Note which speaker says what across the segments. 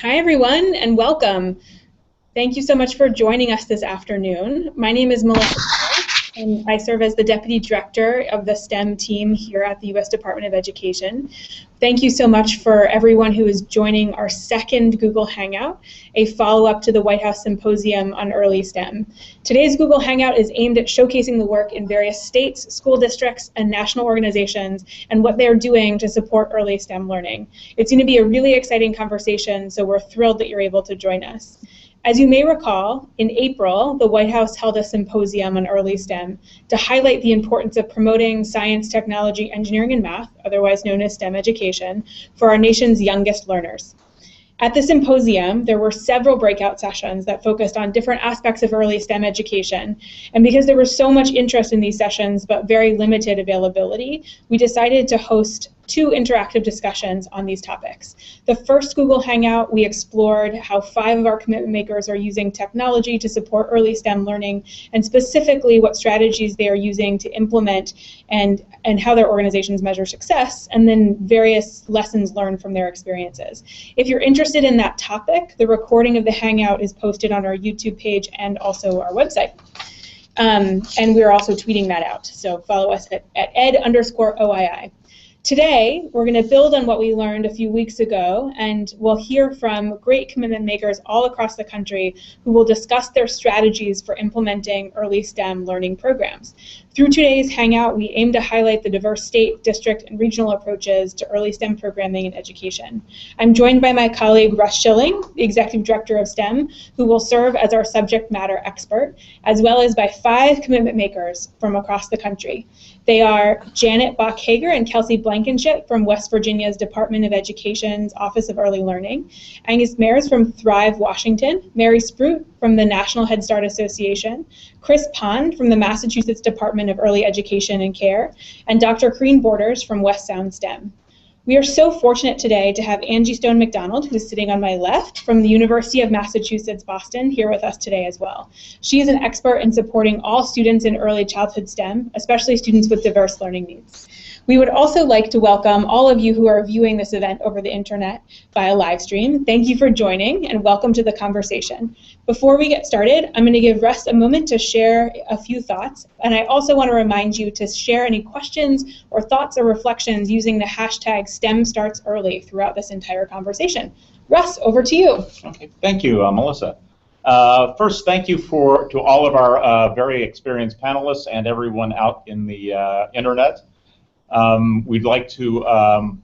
Speaker 1: Hi, everyone, and welcome. Thank you so much for joining us this afternoon. My name is Melissa, and I serve as the Deputy Director of the STEM team here at the U.S. Department of Education. Thank you so much for everyone who is joining our second Google Hangout, a follow-up to the White House Symposium on Early STEM. Today's Google Hangout is aimed at showcasing the work in various states, school districts, and national organizations and what they're doing to support early STEM learning. It's going to be a really exciting conversation, so we're thrilled that you're able to join us. As you may recall, in April, the White House held a symposium on early STEM to highlight the importance of promoting science, technology, engineering, and math, otherwise known as STEM education, for our nation's youngest learners. At the symposium, there were several breakout sessions that focused on different aspects of early STEM education. And because there was so much interest in these sessions but very limited availability, we decided to host two interactive discussions on these topics. The first Google Hangout, we explored how 5 of our commitment makers are using technology to support early STEM learning, and specifically what strategies they are using to implement and how their organizations measure success, and then various lessons learned from their experiences. If you're interested in that topic, the recording of the Hangout is posted on our YouTube page and also our website. And we're also tweeting that out, so follow us at ed_OII. Today, we're going to build on what we learned a few weeks ago, and we'll hear from great commitment makers all across the country who will discuss their strategies for implementing early STEM learning programs. Through today's Hangout, we aim to highlight the diverse state, district, and regional approaches to early STEM programming and education. I'm joined by my colleague, Russ Schilling, the Executive Director of STEM, who will serve as our subject matter expert, as well as by 5 commitment makers from across the country. They are Janet Bach-Hager and Kelsey Blankenship from West Virginia's Department of Education's Office of Early Learning, Angus Mears from Thrive Washington, Mary Sprout from the National Head Start Association, Chris Pond from the Massachusetts Department of Early Education and Care, and Dr. Kareen Borders from West Sound STEM. We are so fortunate today to have Angie Stone McDonald, who is sitting on my left, from the University of Massachusetts, Boston, here with us today as well. She is an expert in supporting all students in early childhood STEM, especially students with diverse learning needs. We would also like to welcome all of you who are viewing this event over the internet via live stream. Thank you for joining and welcome to the conversation. Before we get started, I'm going to give Russ a moment to share a few thoughts, and I also want to remind you to share any questions or thoughts or reflections using the hashtag STEMstartsEarly throughout this entire conversation. Russ, over to you.
Speaker 2: Okay, thank you, Melissa. First, thank you to all of our very experienced panelists and everyone out in the internet. We'd like to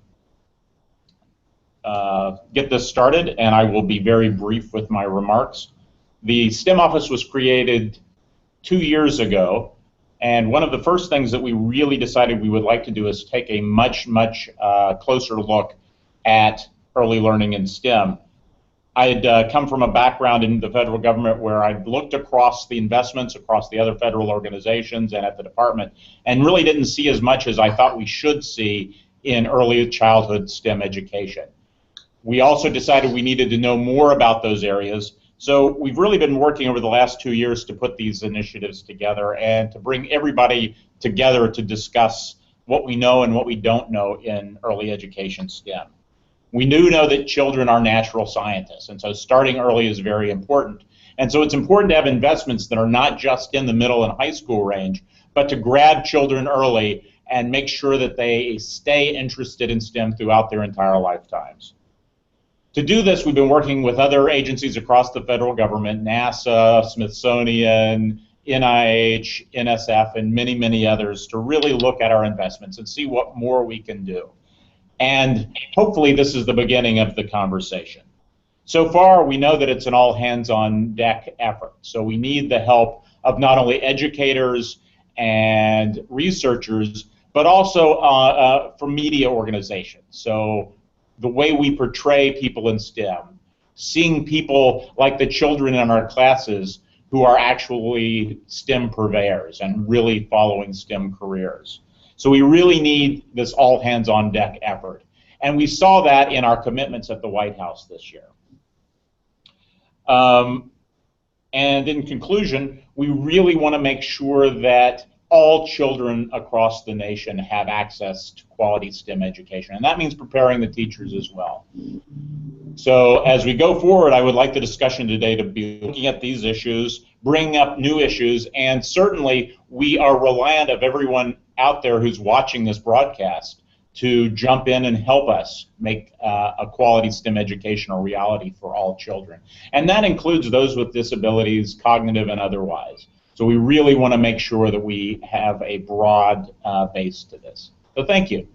Speaker 2: get this started, and I will be very brief with my remarks. The STEM office was created 2 years ago, and one of the first things that we really decided we would like to do is take a much closer look at early learning in STEM. I had come from a background in the federal government where I'd looked across the investments across the other federal organizations and at the department and really didn't see as much as I thought we should see in early childhood STEM education. We also decided we needed to know more about those areas, so we've really been working over the last 2 years to put these initiatives together and to bring everybody together to discuss what we know and what we don't know in early education STEM. We do know that children are natural scientists, and so starting early is very important. And so it's important to have investments that are not just in the middle and high school range, but to grab children early and make sure that they stay interested in STEM throughout their entire lifetimes. To do this, we've been working with other agencies across the federal government, NASA, Smithsonian, NIH, NSF, and many others, to really look at our investments and see what more we can do. And hopefully this is the beginning of the conversation. So far, we know that it's an all-hands-on-deck effort. So we need the help of not only educators and researchers, but also from media organizations. So the way we portray people in STEM, seeing people like the children in our classes who are actually STEM purveyors and really following STEM careers. So we really need this all-hands-on-deck effort. And we saw that in our commitments at the White House this year. And in conclusion, we really want to make sure that all children across the nation have access to quality STEM education, and that means preparing the teachers as well. So as we go forward, I would like the discussion today to be looking at these issues, bringing up new issues, and certainly we are reliant of everyone out there who's watching this broadcast to jump in and help us make a quality STEM education a reality for all children. And that includes those with disabilities, cognitive and otherwise. So we really want to make sure that we have a broad base to this. So thank you.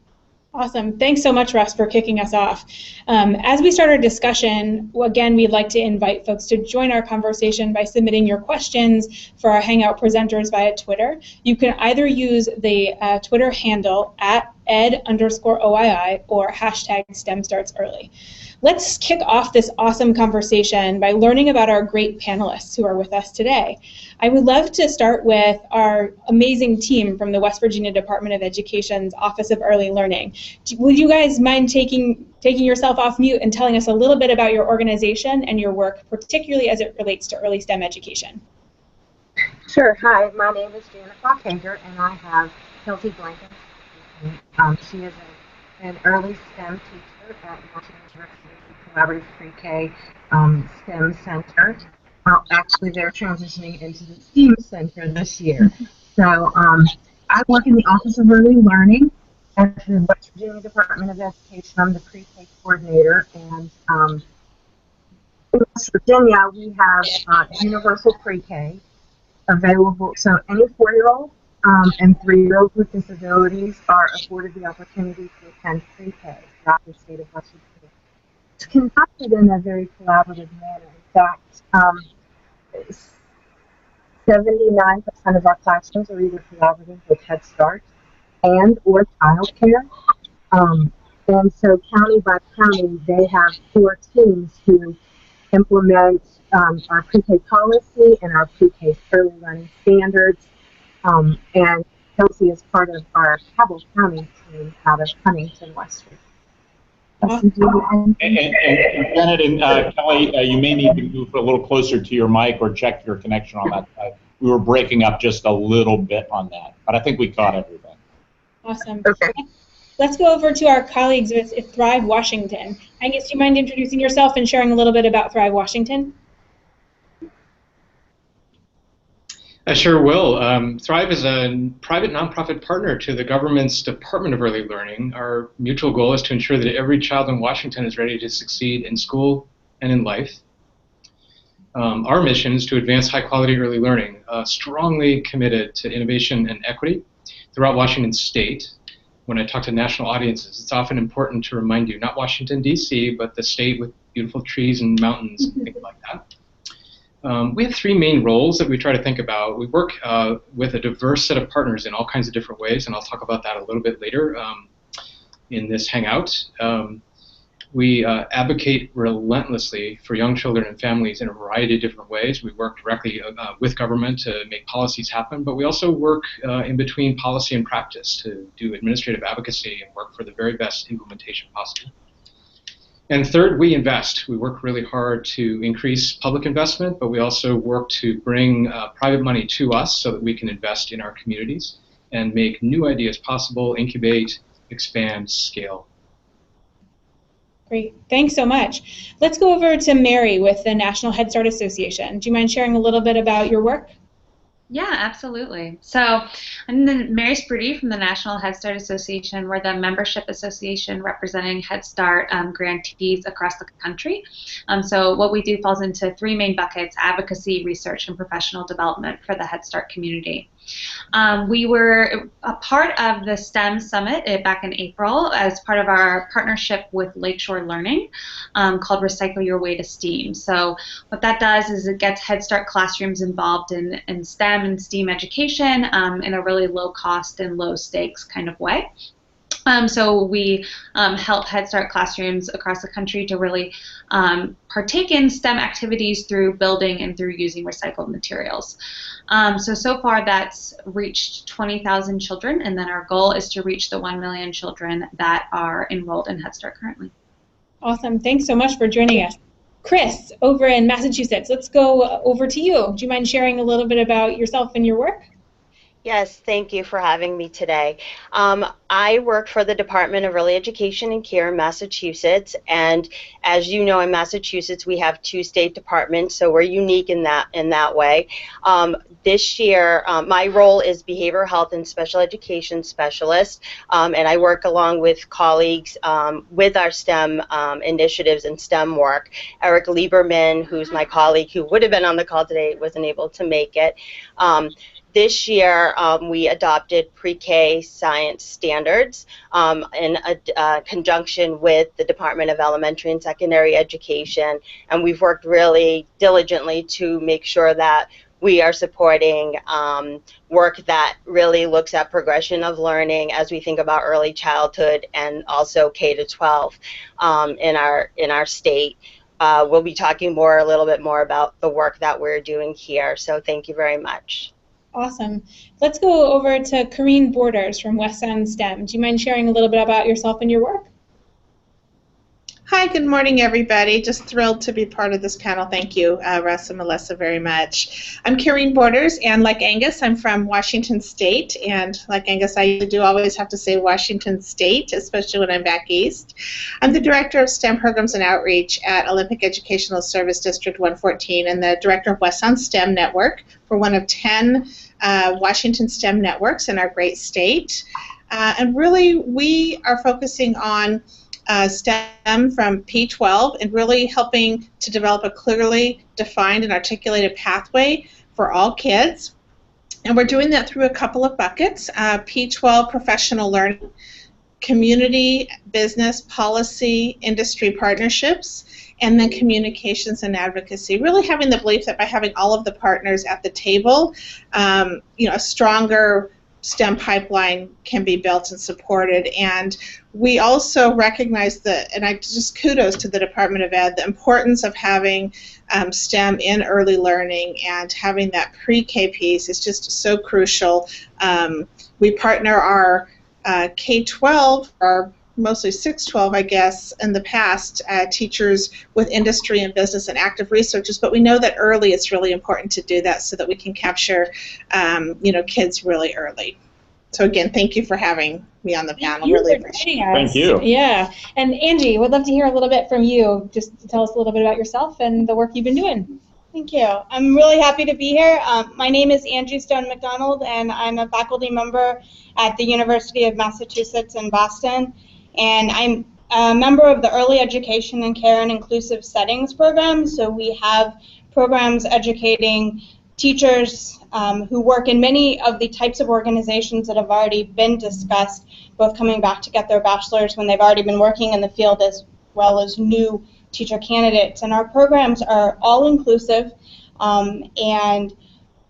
Speaker 1: Awesome. Thanks so much, Russ, for kicking us off. As we start our discussion, again, we'd like to invite folks to join our conversation by submitting your questions for our Hangout presenters via Twitter. You can either use the Twitter handle @ed_OII or #STEMstartsEarly. Let's kick off this awesome conversation by learning about our great panelists who are with us today. I would love to start with our amazing team from the West Virginia Department of Education's Office of Early Learning. Would you guys mind taking yourself off mute and telling us a little bit about your organization and your work, particularly as it relates to early STEM education?
Speaker 3: Sure. Hi, my name is Janet Fockhager, and I have Kelsey Blanken. She is an early STEM teacher at Washington University Collaborative Pre-K STEM Center. Actually, they're transitioning into the STEAM Center this year. So I work in the Office of Early Learning at the West Virginia Department of Education. I'm the pre-K coordinator, and in West Virginia, we have universal pre-K available. So any 4-year-old and 3-year-olds with disabilities are afforded the opportunity to attend pre-K throughout the state of West Virginia. It's conducted in a very collaborative manner. In fact, 79% of our classrooms are either collaborative with Head Start and or child care. And so county by county, they have 4 teams who implement our pre-K policy and our pre-K early learning standards. And Kelsey is part of our Cabell County team out of Huntington, West Virginia.
Speaker 2: And Janet and Kelly, you may need to move a little closer to your mic or check your connection on that side. We were breaking up just a little bit on that, but I think we caught everything.
Speaker 1: Awesome.
Speaker 3: Okay.
Speaker 1: Let's go over to our colleagues with Thrive Washington. Angus, do you mind introducing yourself and sharing a little bit about Thrive Washington?
Speaker 4: I sure will. Thrive is a private nonprofit partner to the government's Department of Early Learning. Our mutual goal is to ensure that every child in Washington is ready to succeed in school and in life. Our mission is to advance high-quality early learning, strongly committed to innovation and equity throughout Washington State. When I talk to national audiences, it's often important to remind you, not Washington, D.C., but the state with beautiful trees and mountains and things like that. We have 3 main roles that we try to think about. We work with a diverse set of partners in all kinds of different ways, and I'll talk about that a little bit later in this hangout. We advocate relentlessly for young children and families in a variety of different ways. We work directly with government to make policies happen, but we also work in between policy and practice to do administrative advocacy and work for the very best implementation possible. And third, we invest. We work really hard to increase public investment, but we also work to bring private money to us so that we can invest in our communities and make new ideas possible, incubate, expand, scale.
Speaker 1: Great. Thanks so much. Let's go over to Mary with the National Head Start Association. Do you mind sharing a little bit about your work?
Speaker 5: Yeah, absolutely. So I'm Mary Sprudy from the National Head Start Association. We're the membership association representing Head Start grantees across the country. So what we do falls into 3 main buckets: advocacy, research, and professional development for the Head Start community. We were a part of the STEM Summit back in April as part of our partnership with Lakeshore Learning called Recycle Your Way to STEAM. So what that does is it gets Head Start classrooms involved in STEM and STEAM education in a really low cost and low stakes kind of way. So we help Head Start classrooms across the country to really partake in STEM activities through building and through using recycled materials. So far that's reached 20,000 children, and then our goal is to reach the 1 million children that are enrolled in Head Start currently.
Speaker 1: Awesome. Thanks so much for joining us. Chris, over in Massachusetts, let's go over to you. Do you mind sharing a little bit about yourself and your work?
Speaker 6: Yes, thank you for having me today. I work for the Department of Early Education and Care in Massachusetts, and as you know, in Massachusetts we have 2 state departments, so we're unique in that way. This year, my role is Behavioral Health and Special Education Specialist, and I work along with colleagues with our STEM initiatives and STEM work. Eric Lieberman, who's my colleague who would have been on the call today, wasn't able to make it. This year, we adopted pre-K science standards in conjunction with the Department of Elementary and Secondary Education, and we've worked really diligently to make sure that we are supporting work that really looks at progression of learning as we think about early childhood and also K-12 in our state. We'll be talking a little bit more about the work that we're doing here, so thank you very much.
Speaker 1: Awesome. Let's go over to Corrine Borders from West End STEM. Do you mind sharing a little bit about yourself and your work?
Speaker 7: Hi, good morning, everybody. Just thrilled to be part of this panel. Thank you, Russ and Melissa, very much. I'm Corrine Borders, and like Angus, I'm from Washington State. And like Angus, I do always have to say Washington State, especially when I'm back east. I'm the Director of STEM Programs and Outreach at Olympic Educational Service District 114 and the Director of West Sound STEM Network. We're one of 10 Washington STEM networks in our great state. And really, we are focusing on STEM from P12 and really helping to develop a clearly defined and articulated pathway for all kids. And we're doing that through a couple of buckets, P12 professional learning, community, business, policy, industry partnerships, and then communications and advocacy. Really having the belief that by having all of the partners at the table, a stronger STEM pipeline can be built and supported. And we also recognize that, and I just kudos to the Department of Ed, the importance of having STEM in early learning and having that pre-K piece is just so crucial. We partner our K-12, or mostly 6-12, I guess, in the past, teachers with industry and business and active researchers, but we know that early it's really important to do that so that we can capture, kids really early. So again, thank you for having me on the panel. Really appreciate it.
Speaker 2: Thank you.
Speaker 1: Yeah, and Angie, we'd love to hear a little bit from you. Just to tell us a little bit about yourself and the work you've been doing.
Speaker 8: Thank you. I'm really happy to be here. My name is Angie Stone McDonald, and I'm a faculty member at the University of Massachusetts in Boston. And I'm a member of the Early Education and Care and Inclusive Settings program. So we have programs educating teachers who work in many of the types of organizations that have already been discussed, both coming back to get their bachelor's when they've already been working in the field as well as new teacher candidates. And our programs are all inclusive, and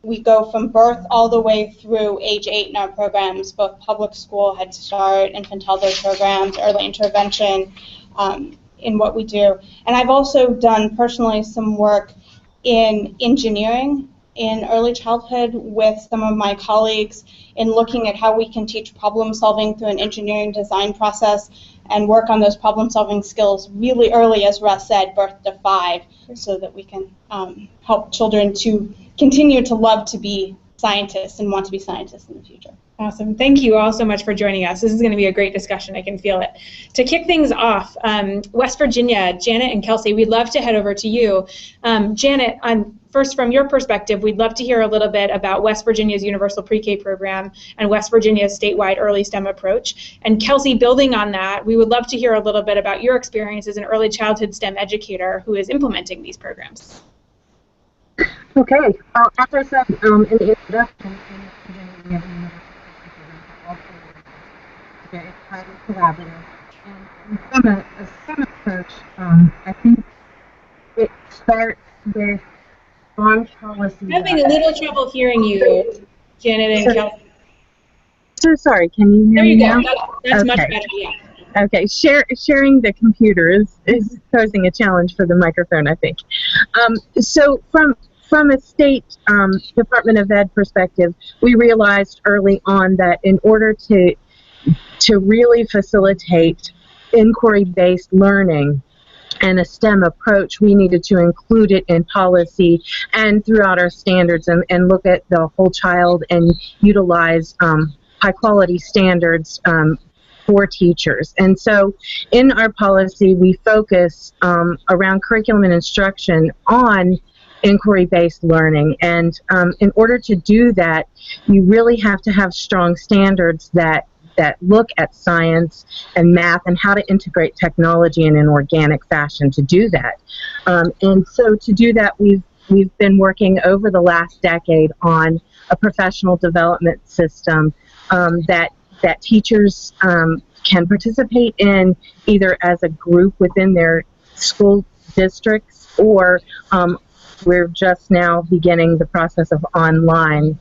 Speaker 8: we go from birth all the way through age 8 in our programs, both public school, Head Start, infant toddler programs, early intervention in what we do. And I've also done personally some work in engineering in early childhood with some of my colleagues in looking at how we can teach problem solving through an engineering design process and work on those problem solving skills really early, as Russ said, birth to 5, so that we can help children to continue to love to be scientists and want to be scientists in the future.
Speaker 1: Awesome. Thank you all so much for joining us. This is going to be a great discussion. I can feel it. To kick things off, West Virginia, Janet and Kelsey, we'd love to head over to you. Janet, first from your perspective, we'd love to hear a little bit about West Virginia's Universal Pre-K program and West Virginia's statewide early STEM approach. And Kelsey, building on that, we would love to hear a little bit about your experience as an early childhood STEM educator who is implementing these programs.
Speaker 3: Okay. Well, as I said in the introduction, it's highly collaborative. And from a STEM approach, I think it starts with strong policy.
Speaker 1: I'm having a little trouble hearing you, Janet and Kelsey.
Speaker 9: So sorry, can you hear me now?
Speaker 1: There you go. That's much better, yeah.
Speaker 9: Okay, sharing the computer is posing a challenge for the microphone, I think. So from a state Department of Ed perspective, we realized early on that in order to really facilitate inquiry-based learning, and a STEM approach, we needed to include it in policy and throughout our standards, and look at the whole child and utilize high quality standards for teachers. And so in our policy, we focus around curriculum and instruction on inquiry-based learning. And in order to do that, you really have to have strong standards that look at science and math and how to integrate technology in an organic fashion to do that. And so to do that, we've been working over the last decade on a professional development system that teachers can participate in either as a group within their school districts, or we're just now beginning the process of online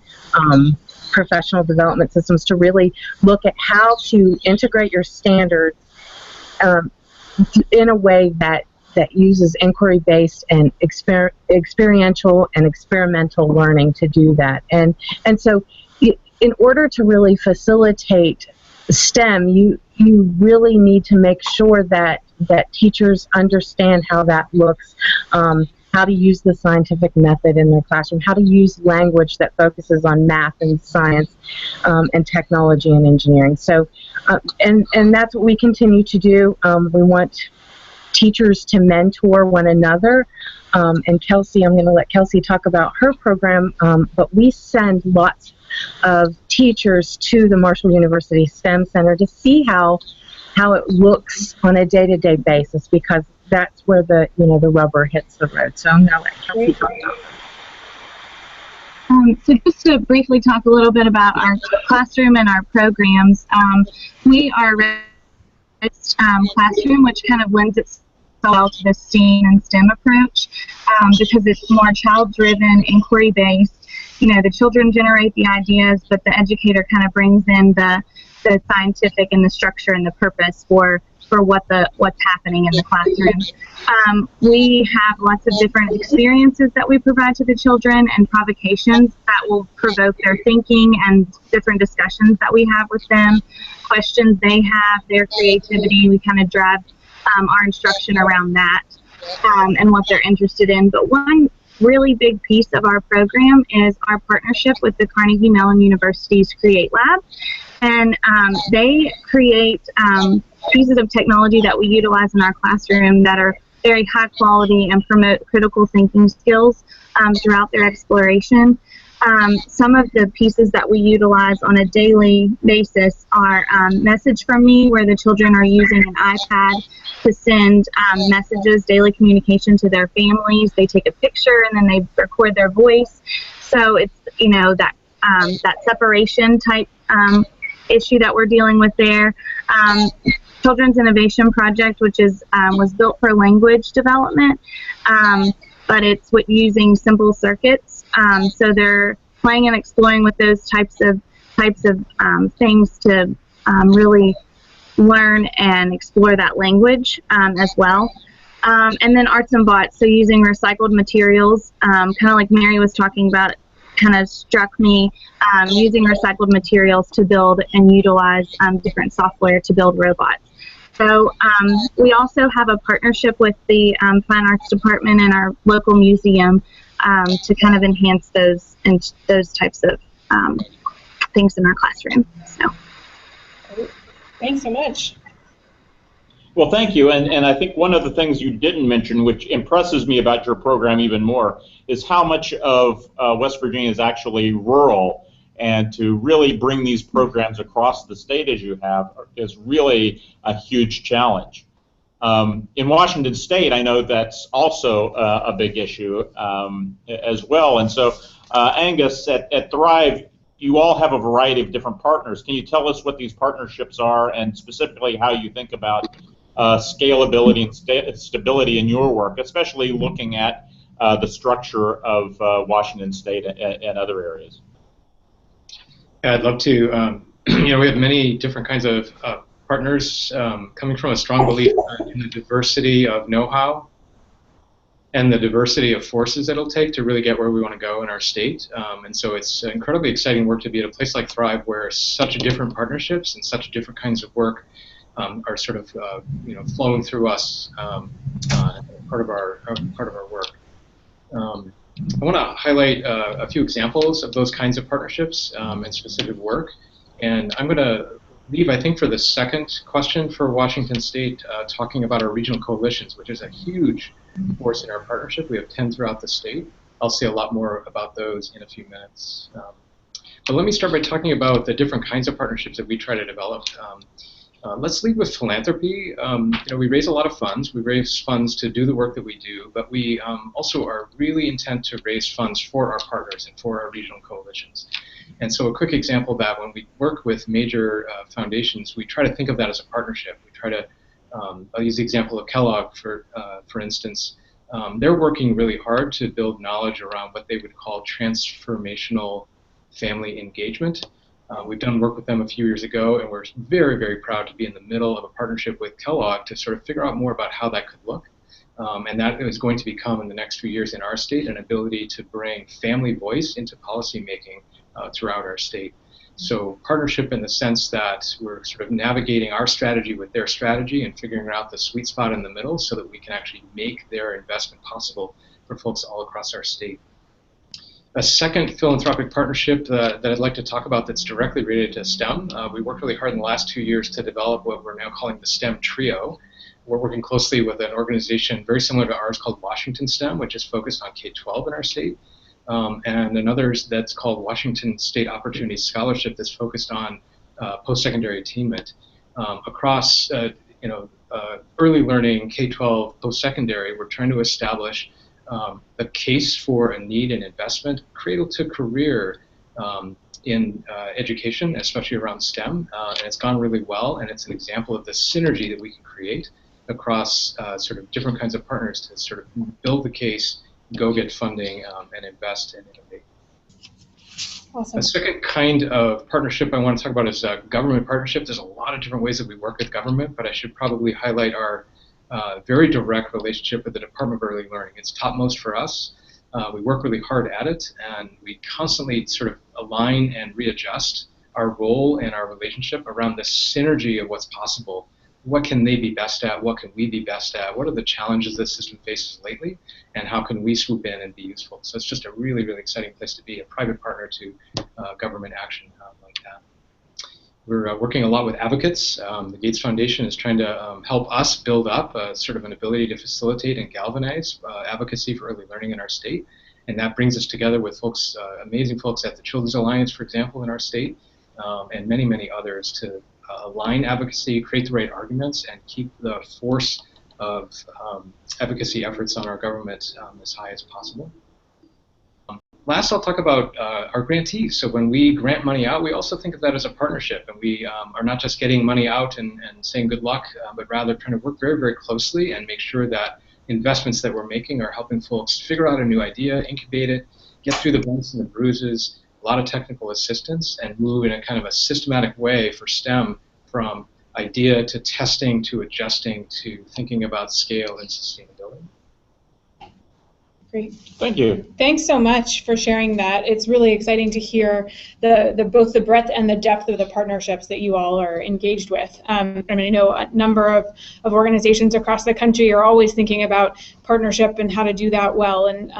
Speaker 9: professional development systems to really look at how to integrate your standards in a way that uses inquiry-based and experiential and experimental learning to do that. And so in order to really facilitate STEM, you really need to make sure that teachers understand how that looks, how to use the scientific method in their classroom, how to use language that focuses on math and science and technology and engineering. So, and that's what we continue to do. We want teachers to mentor one another. And Kelsey, I'm going to let Kelsey talk about her program, but we send lots of teachers to the Marshall University STEM Center to see how it looks on a day-to-day basis, because that's where the rubber hits the road. So I'm going to let Kelsey talk about that.
Speaker 10: So just to briefly talk a little bit about our classroom and our programs, we are a classroom, which kind of lends itself well to the STEAM and STEM approach, because it's more child-driven, inquiry-based. The children generate the ideas, but the educator kind of brings in the scientific and the structure and the purpose for what's happening in the classroom. We have lots of different experiences that we provide to the children and provocations that will provoke their thinking, and different discussions that we have with them, questions they have, their creativity. We kind of drive our instruction around that and what they're interested in. But one really big piece of our program is our partnership with the Carnegie Mellon University's Create Lab. And they create pieces of technology that we utilize in our classroom that are very high quality and promote critical thinking skills throughout their exploration. Some of the pieces that we utilize on a daily basis are Message From Me, where the children are using an iPad to send messages, daily communication to their families. They take a picture and then they record their voice. So it's, that separation type issue that we're dealing with there. Children's Innovation Project, which was built for language development, but it's using simple circuits. So they're playing and exploring with those types of things to really learn and explore that language as well. And then Arts and Bots, so using recycled materials, kind of like Mary was talking about, kind of struck me, using recycled materials to build and utilize different software to build robots. So we also have a partnership with the Fine Arts Department and our local museum to kind of enhance those types of things in our classroom. So.
Speaker 1: Thanks so much.
Speaker 2: Well, thank you. And I think one of the things you didn't mention, which impresses me about your program even more, is how much of West Virginia is actually rural. And to really bring these programs across the state as you have is really a huge challenge. In Washington State, I know that's also a big issue as well. And so, Angus, at Thrive, you all have a variety of different partners. Can you tell us what these partnerships are, and specifically how you think about scalability and stability in your work, especially looking at the structure of Washington State and other areas?
Speaker 4: Yeah, I'd love to. We have many different kinds of partners coming from a strong belief in the diversity of know-how and the diversity of forces that it'll take to really get where we want to go in our state. And so it's incredibly exciting work to be at a place like Thrive, where such different partnerships and such different kinds of work are sort of flowing through us, part of our work. I want to highlight a few examples of those kinds of partnerships and specific work, and I'm going to leave, I think, for the second question for Washington State, talking about our regional coalitions, which is a huge force in our partnership. We have 10 throughout the state. I'll say a lot more about those in a few minutes. But let me start by talking about the different kinds of partnerships that we try to develop. Let's lead with philanthropy. We raise a lot of funds. We raise funds to do the work that we do, but we also are really intent to raise funds for our partners and for our regional coalitions. And so a quick example of that, when we work with major foundations, we try to think of that as a partnership. We try to, I'll use the example of Kellogg, for instance. They're working really hard to build knowledge around what they would call transformational family engagement. We've done work with them a few years ago, and we're very, very proud to be in the middle of a partnership with Kellogg to sort of figure out more about how that could look. And that is going to become, in the next few years in our state, an ability to bring family voice into policy making throughout our state. So partnership in the sense that we're sort of navigating our strategy with their strategy and figuring out the sweet spot in the middle so that we can actually make their investment possible for folks all across our state. A second philanthropic partnership that I'd like to talk about that's directly related to STEM. We worked really hard in the last 2 years to develop what we're now calling the STEM Trio. We're working closely with an organization very similar to ours called Washington STEM, which is focused on K-12 in our state. And another that's called Washington State Opportunity Scholarship that's focused on post-secondary attainment. Across early learning, K-12, post-secondary, we're trying to establish a case for a need and investment, cradle to career in education, especially around STEM. And it's gone really well, and it's an example of the synergy that we can create across sort of different kinds of partners to sort of build the case, go get funding, and invest and innovate.
Speaker 1: Awesome.
Speaker 4: A second kind of partnership I want to talk about is government partnership. There's a lot of different ways that we work with government, but I should probably highlight our very direct relationship with the Department of Early Learning. It's topmost for us. We work really hard at it, and we constantly sort of align and readjust our role and our relationship around the synergy of what's possible. What can they be best at? What can we be best at? What are the challenges the system faces lately? And how can we swoop in and be useful? So it's just a really, really exciting place to be, a private partner to government action like that. We're working a lot with advocates. The Gates Foundation is trying to help us build up sort of an ability to facilitate and galvanize advocacy for early learning in our state. And that brings us together with folks, amazing folks at the Children's Alliance, for example, in our state, and many, many others to align advocacy, create the right arguments, and keep the force of advocacy efforts on our government as high as possible. Last, I'll talk about our grantees. So when we grant money out, we also think of that as a partnership, and we are not just getting money out and saying good luck, but rather trying to work very, very closely and make sure that investments that we're making are helping folks figure out a new idea, incubate it, get through the bumps and the bruises, a lot of technical assistance, and move in a kind of a systematic way for STEM from idea to testing to adjusting to thinking about scale and sustainability.
Speaker 1: Great.
Speaker 2: Thank you.
Speaker 1: Thanks so much for sharing that. It's really exciting to hear both the breadth and the depth of the partnerships that you all are engaged with. I mean, I know a number of organizations across the country are always thinking about partnership and how to do that well, and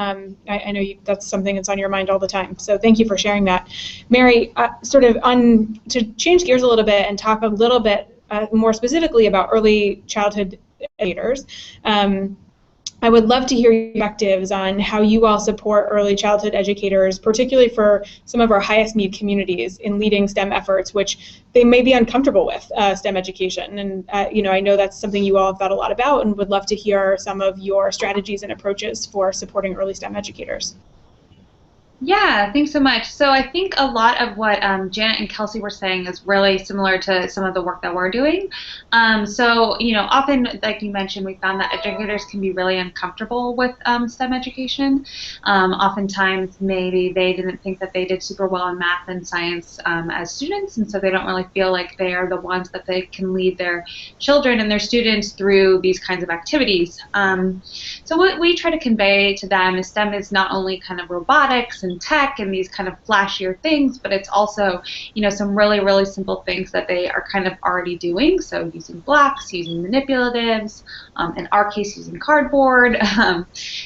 Speaker 1: I know that's something that's on your mind all the time. So thank you for sharing that. Mary, to change gears a little bit and talk a little bit more specifically about early childhood educators. I would love to hear your perspectives on how you all support early childhood educators, particularly for some of our highest need communities in leading STEM efforts, which they may be uncomfortable with STEM education. And I know that's something you all have thought a lot about, and would love to hear some of your strategies and approaches for supporting early STEM educators.
Speaker 5: Yeah, thanks so much. So I think a lot of what Janet and Kelsey were saying is really similar to some of the work that we're doing. So, often, like you mentioned, we found that educators can be really uncomfortable with STEM education. Oftentimes, maybe they didn't think that they did super well in math and science as students, and so they don't really feel like they are the ones that they can lead their children and their students through these kinds of activities. So what we try to convey to them is STEM is not only kind of robotics and tech and these kind of flashier things, but it's also, you know, some really, really simple things that they are kind of already doing. So using blocks, using manipulatives, in our case, using cardboard.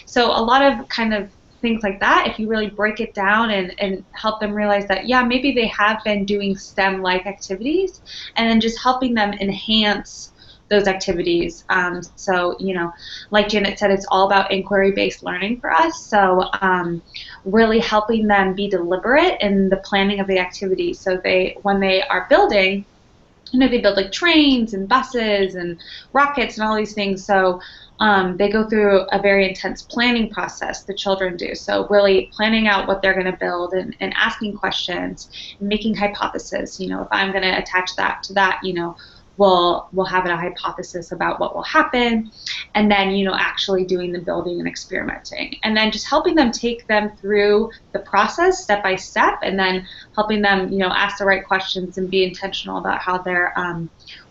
Speaker 5: So a lot of kind of things like that, if you really break it down and help them realize that, yeah, maybe they have been doing STEM-like activities, and then just helping them enhance those activities. So, you know, like Janet said, it's all about inquiry-based learning for us. So really helping them be deliberate in the planning of the activities. So when they are building, you know, they build like trains and buses and rockets and all these things. So they go through a very intense planning process, the children do. So really planning out what they're going to build and asking questions and making hypotheses. You know, if I'm going to attach that to that, you know, we'll have a hypothesis about what will happen, and then, you know, actually doing the building and experimenting, and then just helping them take them through the process step by step, and then helping them, you know, ask the right questions and be intentional about how they're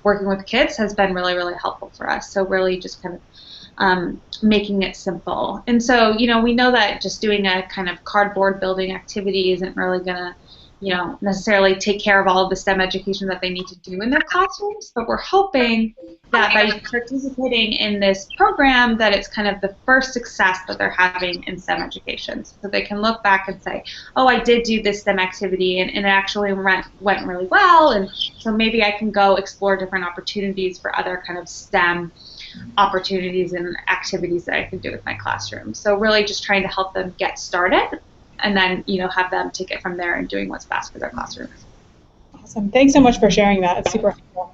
Speaker 5: working with kids has been really, really helpful for us. So really just kind of making it simple. And so, you know, we know that just doing a kind of cardboard building activity isn't really going to, you know, necessarily take care of all of the STEM education that they need to do in their classrooms, but we're hoping that by participating in this program that it's kind of the first success that they're having in STEM education. So they can look back and say, oh, I did do this STEM activity and it actually went really well, and so maybe I can go explore different opportunities for other kind of STEM opportunities and activities that I can do with my classroom. So really just trying to help them get started, and then, you know, have them take it from there and doing what's best for their classrooms.
Speaker 1: Awesome. Thanks so much for sharing that. It's super helpful.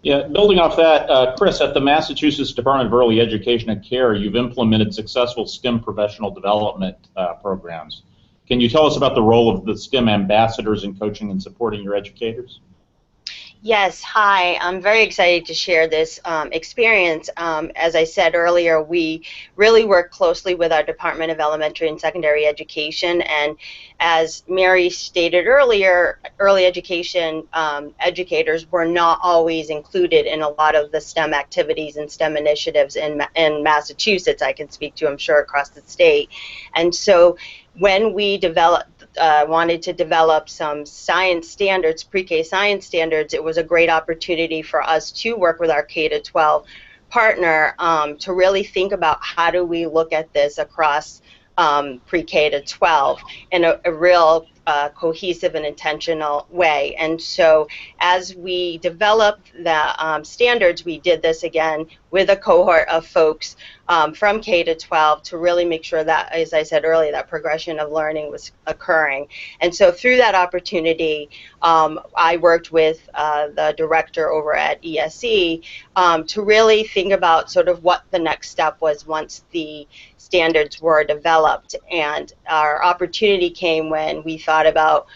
Speaker 2: Yeah, building off that, Chris, at the Massachusetts Department of Early Education and Care, you've implemented successful STEM professional development programs. Can you tell us about the role of the STEM ambassadors in coaching and supporting your educators?
Speaker 6: Yes, hi. I'm very excited to share this experience. As I said earlier, we really work closely with our Department of Elementary and Secondary Education, and as Mary stated earlier, early education educators were not always included in a lot of the STEM activities and STEM initiatives in Massachusetts. I can speak to, I'm sure, across the state. And so when we wanted to develop some science standards, pre-K science standards, it was a great opportunity for us to work with our K-12 partner to really think about how do we look at this across pre-K to 12 in a real cohesive and intentional way. And so as we developed the standards, we did this again with a cohort of folks from K to 12 to really make sure that, as I said earlier, that progression of learning was occurring. And so through that opportunity, I worked with the director over at ESE to really think about sort of what the next step was once the standards were developed. And our opportunity came when we thought about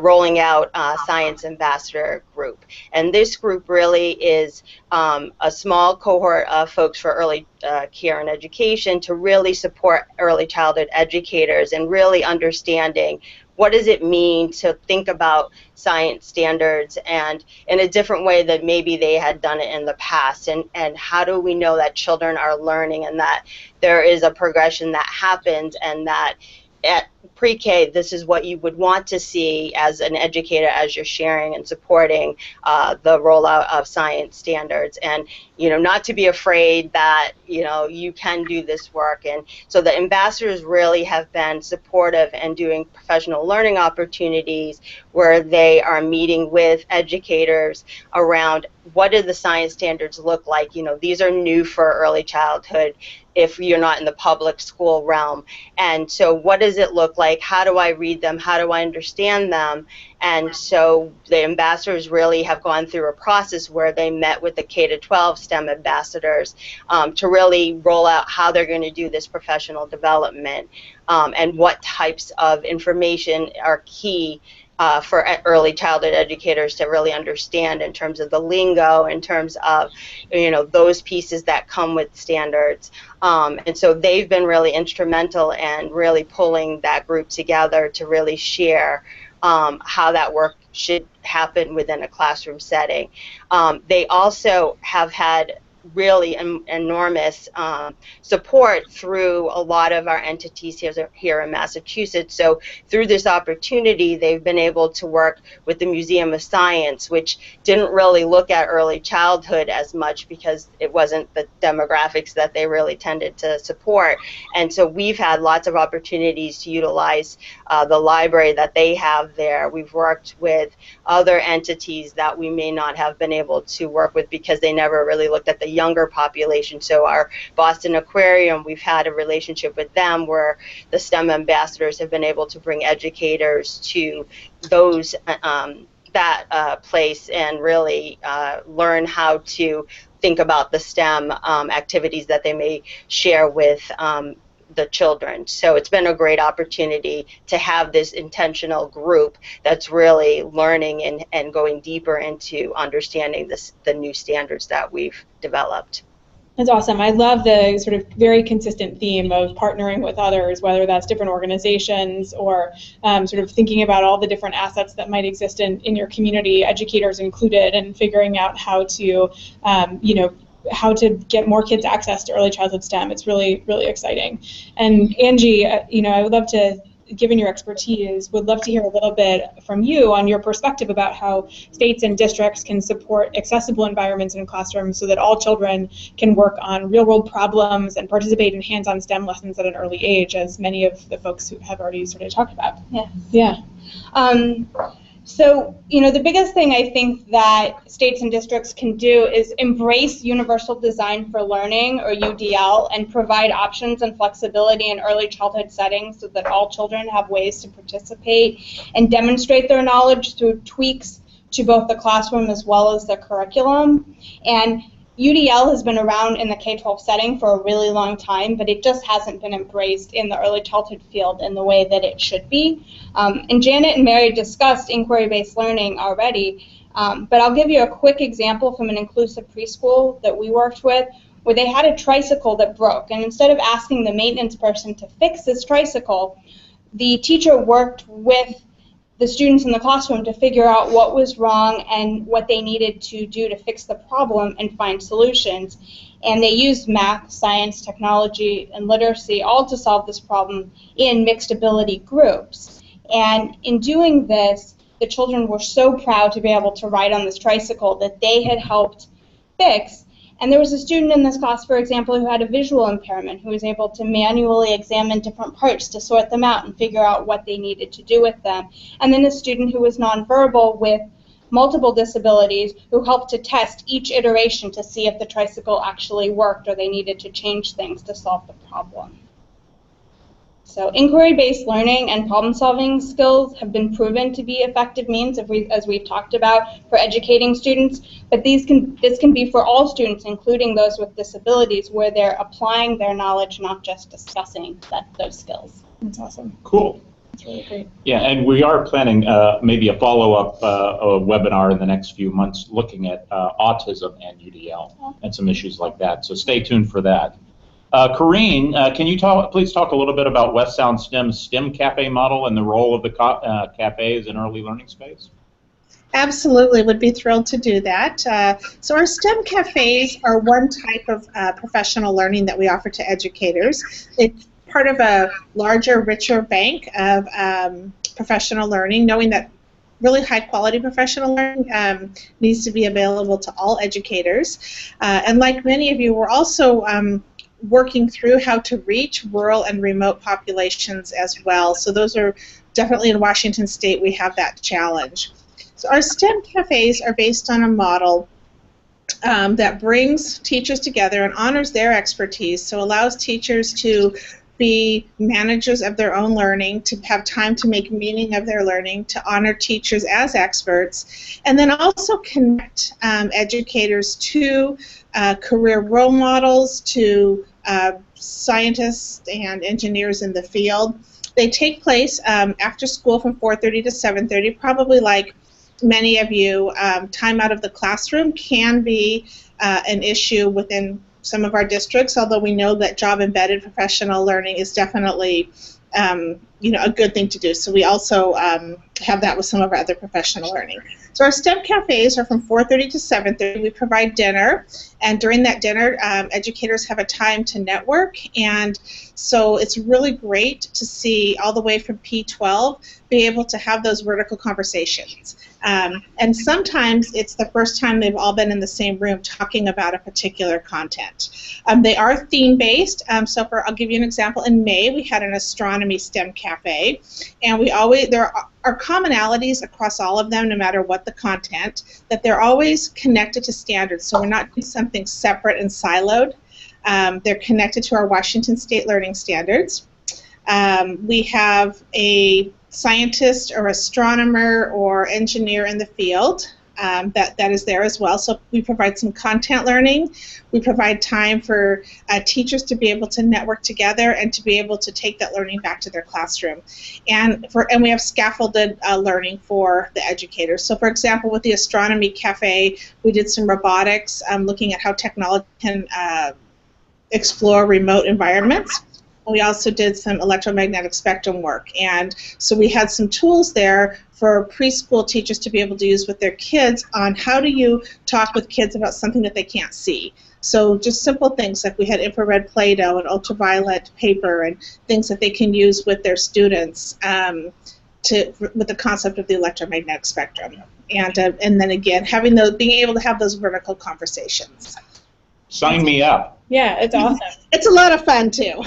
Speaker 6: rolling out a Science Ambassador group. And this group really is a small cohort of folks for early care and education to really support early childhood educators and really understanding what does it mean to think about science standards and in a different way than maybe they had done it in the past, and how do we know that children are learning and that there is a progression that happens, and that at pre-K, this is what you would want to see as an educator as you're sharing and supporting the rollout of science standards, and not to be afraid that you can do this work. And so the ambassadors really have been supportive and doing professional learning opportunities where they are meeting with educators around what do the science standards look like. These are new for early childhood if you're not in the public school realm. And so what does it look like? How do I read them? How do I understand them? And so the ambassadors really have gone through a process where they met with the K-12 STEM ambassadors to really roll out how they're going to do this professional development and what types of information are key for early childhood educators to really understand in terms of the lingo, in terms of those pieces that come with standards. And so they've been really instrumental in really pulling that group together to really share how that work should happen within a classroom setting. They also have had really enormous support through a lot of our entities here in Massachusetts. So through this opportunity, they've been able to work with the Museum of Science, which didn't really look at early childhood as much because it wasn't the demographics that they really tended to support. And so we've had lots of opportunities to utilize the library that they have there. We've worked with other entities that we may not have been able to work with because they never really looked at the younger population. So our Boston Aquarium, we've had a relationship with them where the STEM ambassadors have been able to bring educators to those that place and really learn how to think about the STEM activities that they may share with the children. So it's been a great opportunity to have this intentional group that's really learning and going deeper into understanding the new standards that we've developed.
Speaker 1: That's awesome. I love the sort of very consistent theme of partnering with others, whether that's different organizations or sort of thinking about all the different assets that might exist in your community, educators included, and figuring out how to, how to get more kids access to early childhood STEM. It's really, really exciting. And Angie, I would love to, given your expertise, would love to hear a little bit from you on your perspective about how states and districts can support accessible environments in classrooms so that all children can work on real-world problems and participate in hands-on STEM lessons at an early age, as many of the folks who have already sort of talked about.
Speaker 8: Yeah. So, the biggest thing I think that states and districts can do is embrace universal design for learning, or UDL, and provide options and flexibility in early childhood settings so that all children have ways to participate and demonstrate their knowledge through tweaks to both the classroom as well as the curriculum. And UDL has been around in the K-12 setting for a really long time, but it just hasn't been embraced in the early childhood field in the way that it should be. And Janet and Mary discussed inquiry-based learning already, but I'll give you a quick example from an inclusive preschool that we worked with, where they had a tricycle that broke, and instead of asking the maintenance person to fix this tricycle, the teacher worked with the students in the classroom to figure out what was wrong and what they needed to do to fix the problem and find solutions. And they used math, science, technology, and literacy all to solve this problem in mixed ability groups. And in doing this, the children were so proud to be able to ride on this tricycle that they had helped fix. And there was a student in this class, for example, who had a visual impairment, who was able to manually examine different parts to sort them out and figure out what they needed to do with them. And then a student who was nonverbal with multiple disabilities who helped to test each iteration to see if the tricycle actually worked or they needed to change things to solve the problem. So inquiry-based learning and problem-solving skills have been proven to be effective means, as we've talked about, for educating students. But this can be for all students, including those with disabilities, where they're applying their knowledge, not just discussing those skills.
Speaker 1: That's awesome.
Speaker 2: Cool.
Speaker 1: That's really great.
Speaker 2: Yeah, and we are planning maybe a follow-up webinar in the next few months looking at autism and UDL and some issues like that. So stay tuned for that. Corrine, can you please talk a little bit about West Sound STEM's STEM Cafe model and the role of the cafes in early learning space?
Speaker 7: Absolutely, would be thrilled to do that. So our STEM cafes are one type of professional learning that we offer to educators. It's part of a larger, richer bank of professional learning, knowing that really high-quality professional learning needs to be available to all educators. And like many of you, we're also working through how to reach rural and remote populations as well. So those are definitely in Washington State, we have that challenge. So our STEM cafes are based on a model that brings teachers together and honors their expertise, so allows teachers to be managers of their own learning, to have time to make meaning of their learning, to honor teachers as experts, and then also connect educators to career role models, to scientists and engineers in the field. They take place after school from 4:30 to 7:30, probably like many of you. Time out of the classroom can be an issue within some of our districts, although we know that job-embedded professional learning is definitely a good thing to do. So we also have that with some of our other professional learning. So our STEM cafes are from 4:30 to 7:30. We provide dinner, and during that dinner, educators have a time to network, and so it's really great to see all the way from P12 be able to have those vertical conversations. And sometimes it's the first time they've all been in the same room talking about a particular content. They are theme-based, so I'll give you an example. In May, we had an astronomy STEM cafe, and there are commonalities across all of them, no matter what the content, that they're always connected to standards, so we're not doing something separate and siloed. They're connected to our Washington State Learning Standards. We have a scientist or astronomer or engineer in the field that is there as well. So we provide some content learning. We provide time for teachers to be able to network together and to be able to take that learning back to their classroom. And we have scaffolded learning for the educators. So for example, with the Astronomy Cafe, we did some robotics, looking at how technology can explore remote environments. We also did some electromagnetic spectrum work, and so we had some tools there for preschool teachers to be able to use with their kids on how do you talk with kids about something that they can't see. So just simple things like we had infrared Play-Doh and ultraviolet paper and things that they can use with their students with the concept of the electromagnetic spectrum. And then again, being able to have those vertical conversations.
Speaker 2: Sign me up.
Speaker 1: Yeah, it's awesome.
Speaker 7: It's a lot of fun too.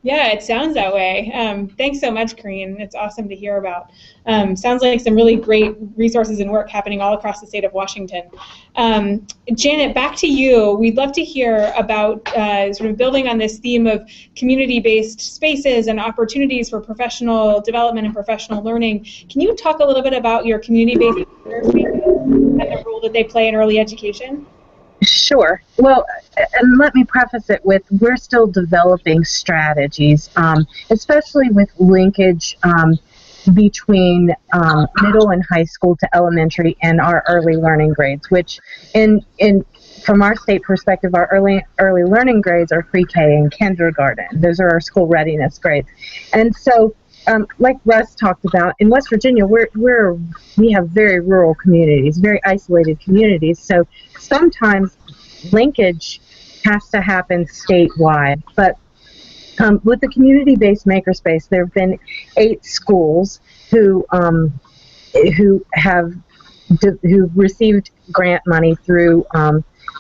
Speaker 1: Yeah, it sounds that way. Thanks so much, Kareen. It's awesome to hear about. Sounds like some really great resources and work happening all across the state of Washington. Janet, back to you. We'd love to hear about sort of building on this theme of community-based spaces and opportunities for professional development and professional learning. Can you talk a little bit about your community-based spaces and the role that they play in early education?
Speaker 9: Sure. Well, and let me preface it with we're still developing strategies, especially with linkage between middle and high school to elementary and our early learning grades, which from our state perspective, our early learning grades are pre-K and kindergarten. Those are our school readiness grades. And so like Russ talked about, in West Virginia, we have very rural communities, very isolated communities. So sometimes linkage has to happen statewide. But with the community-based makerspace, there have been 8 schools who received grant money through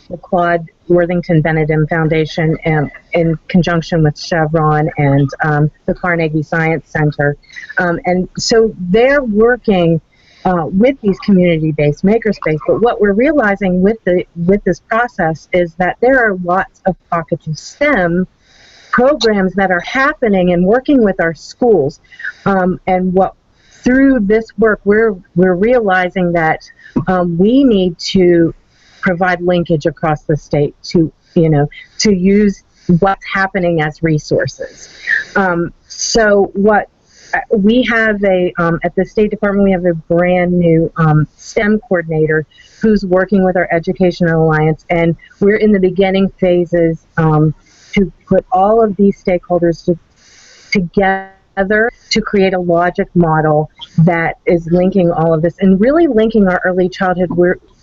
Speaker 9: the Claude Worthington Benedum Foundation in conjunction with Chevron and the Carnegie Science Center. And so they're working with these community-based makerspace, but what we're realizing with this process is that there are lots of pockets of STEM programs that are happening and working with our schools. And through this work, we're realizing that we need to provide linkage across the state to use what's happening as resources. So what we have at the State Department, we have a brand new STEM coordinator who's working with our Education Alliance, and we're in the beginning phases to put all of these stakeholders together to create a logic model that is linking all of this and really linking our early childhood